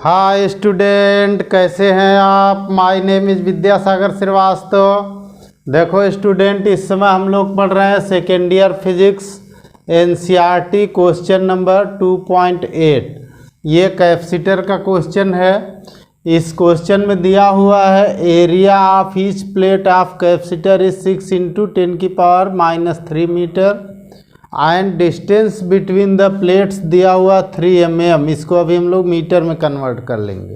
Hi student, कैसे हैं आप। My name is Vidyasagar Shrivastava. देखो स्टूडेंट, इस समय हम लोग पढ़ रहे हैं second year physics NCERT question number 2.8। ये कैपेसिटर का क्वेश्चन है। इस क्वेश्चन में दिया हुआ है area of each plate of capacitor is 6 × 10⁻³ metre and distance between the plates दिया हुआ 3 mm। इसको अभी हम लोग मीटर में कन्वर्ट कर लेंगे।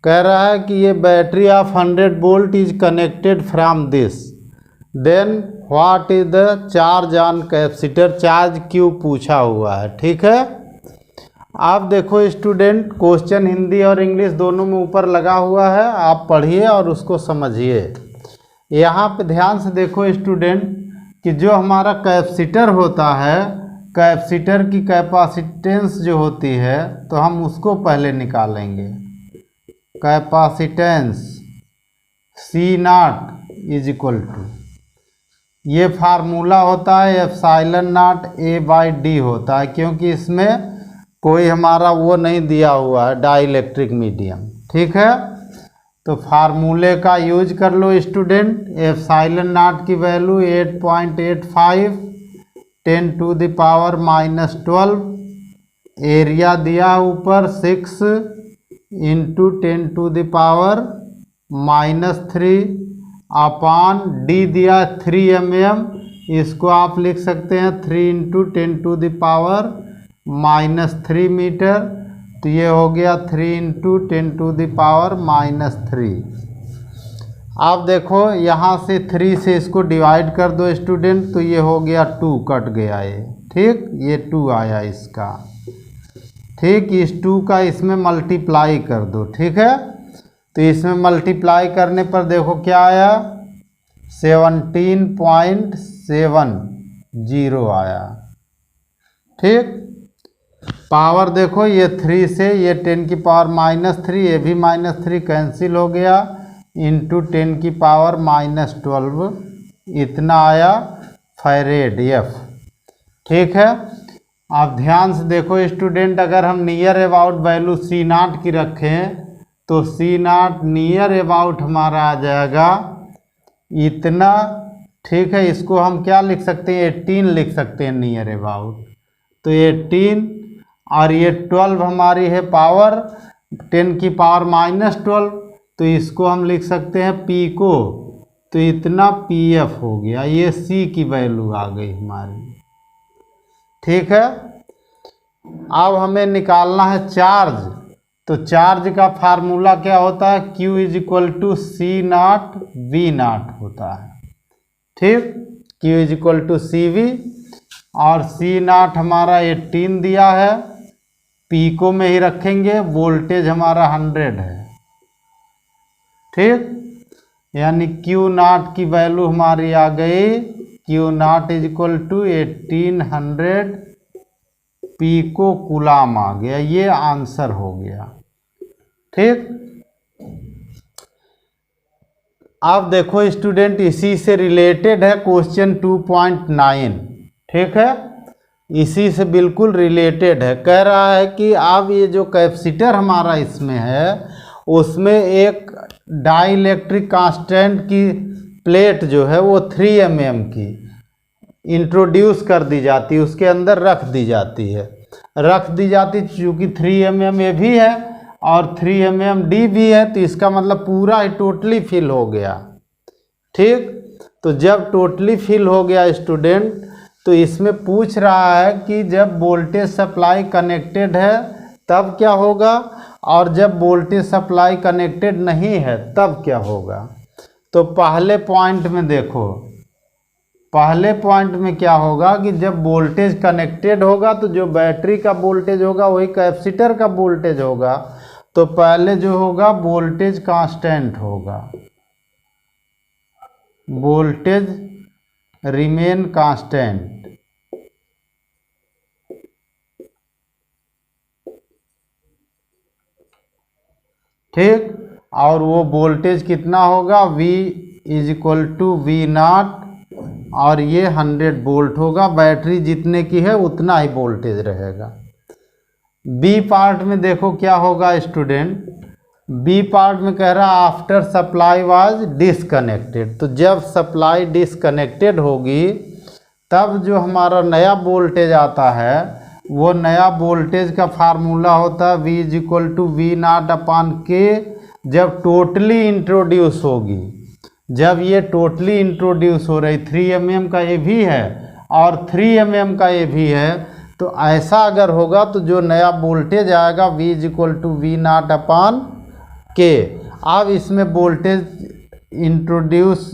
कह रहा है कि ये battery of 100 volt is connected from this, then what is the charge on capacitor. Charge क्यों पूछा हुआ है, ठीक है। आप देखो स्टूडेंट, क्वेश्चन हिंदी और इंग्लिश दोनों में ऊपर लगा हुआ है, आप पढ़िए और उसको समझिए। यहाँ पे ध्यान से देखो स्टूडेंट कि जो हमारा कैपेसिटर होता है, कैपेसिटर की कैपेसिटेंस जो होती है तो हम उसको पहले निकालेंगे। कैपेसिटेंस C0 ये फार्मूला होता है ε0 A/d होता है, क्योंकि इसमें कोई हमारा वो नहीं दिया हुआ है डाइलेक्ट्रिक मीडियम, ठीक है। तो फार्मूले का यूज कर लो स्टूडेंट। ε0 की वैल्यू 8.85 10⁻⁻12। एरिया दिया ऊपर 6 × 10⁻³ अपॉन डी दिया 3 mm। इसको आप लिख सकते हैं 3 × 10⁻³ मीटर। तो ये हो गया 3 × 10⁻³ आप देखो यहाँ से 3 से इसको डिवाइड कर दो स्टूडेंट, तो ये हो गया 2, कट गया ये, ठीक। ये 2 आया इसका, ठीक। इस 2 का इसमें मल्टीप्लाई कर दो, ठीक है। तो इसमें मल्टीप्लाई करने पर देखो क्या आया, 17.70 आया, ठीक। पावर देखो, ये 3 से ये 10⁻³ ये भी -3 कैंसिल हो गया, इंटू 10⁻⁻12 इतना आया फैरेड F, ठीक है। आप ध्यान से देखो स्टूडेंट, अगर हम नियर अबाउट वैल्यू C0 की रखें तो C0 नियर अबाउट हमारा आ जाएगा इतना, ठीक है। इसको हम क्या लिख सकते हैं, 18 लिख सकते हैं नियर अबाउट। तो 18 और ये 12 हमारी है पावर 10⁻⁻12, तो इसको हम लिख सकते हैं P को, तो इतना PF हो गया। ये C की वैल्यू आ गई हमारी, ठीक है। अब हमें निकालना है चार्ज। तो चार्ज का फार्मूला क्या होता है, Q = C0 V0 होता है, ठीक। Q = CV और C0 हमारा 18 दिया है, पीको में ही रखेंगे। वोल्टेज हमारा 100 है, ठीक। यानी Q0 की वैल्यू हमारी आ गई, Q0 = 1800 पीको कूलाम आ गया। ये आंसर हो गया, ठीक। अब देखो स्टूडेंट, इसी से रिलेटेड है क्वेश्चन 2.9, ठीक है। इसी से बिल्कुल रिलेटेड है। कह रहा है कि अब ये जो कैपेसिटर हमारा इसमें है, उसमें एक डाइलेक्ट्रिक कांस्टेंट की प्लेट जो है वो 3 mm की इंट्रोड्यूस कर दी जाती है, उसके अंदर रख दी जाती है। चूँकि 3 mm ये भी है और 3 mm D भी है, तो इसका मतलब पूरा ही टोटली फिल हो गया, ठीक। तो जब टोटली फिल हो गया स्टूडेंट, तो इसमें पूछ रहा है कि जब वोल्टेज सप्लाई कनेक्टेड है तब क्या होगा, और जब वोल्टेज सप्लाई कनेक्टेड नहीं है तब क्या होगा। तो पहले पॉइंट में देखो, पहले पॉइंट में क्या होगा कि जब वोल्टेज कनेक्टेड होगा तो जो बैटरी का वोल्टेज होगा वही कैपेसिटर का वोल्टेज होगा। तो पहले जो होगा वोल्टेज कांस्टेंट होगा, वोल्टेज रिमेन कांस्टेंट, ठीक। और वो वोल्टेज कितना होगा, V = V0 और ये 100 वोल्ट होगा। बैटरी जितने की है उतना ही वोल्टेज रहेगा। बी पार्ट में देखो क्या होगा स्टूडेंट, बी पार्ट में कह रहा आफ्टर सप्लाई वाज डिसकनेक्टेड। तो जब सप्लाई डिसकनेक्टेड होगी तब जो हमारा नया वोल्टेज आता है वो नया वोल्टेज का फार्मूला होता है V = V0/K। जब टोटली इंट्रोड्यूस होगी, जब ये टोटली इंट्रोड्यूस हो रही, 3 mm का ये भी है और 3 mm का ये भी है, तो ऐसा अगर होगा तो जो नया वोल्टेज आएगा V = V0/K। अब इसमें वोल्टेज इंट्रोड्यूस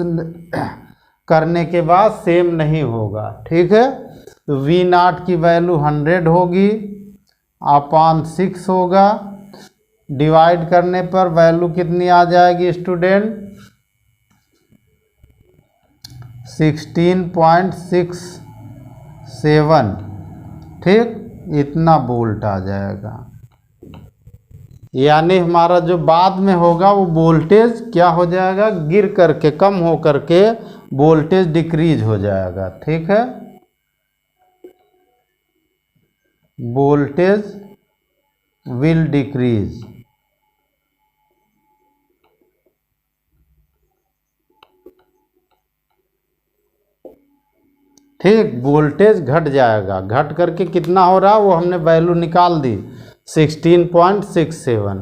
करने के बाद सेम नहीं होगा, ठीक है। तो V0 की वैल्यू 100 होगी अपॉन 6 होगा, डिवाइड करने पर वैल्यू कितनी आ जाएगी स्टूडेंट, 16.67, ठीक, इतना वोल्ट आ जाएगा। यानी हमारा जो बाद में होगा वो वोल्टेज क्या हो जाएगा, गिर करके कम हो करके वोल्टेज डिक्रीज हो जाएगा, ठीक है। वोल्टेज विल डिक्रीज, ठीक, वोल्टेज घट जाएगा। घट करके कितना हो रहा वो हमने वैल्यू निकाल दी, 16.67।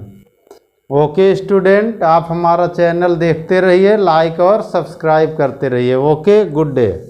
ओके स्टूडेंट, आप हमारा चैनल देखते रहिए, लाइक और सब्सक्राइब करते रहिए। Okay, good day.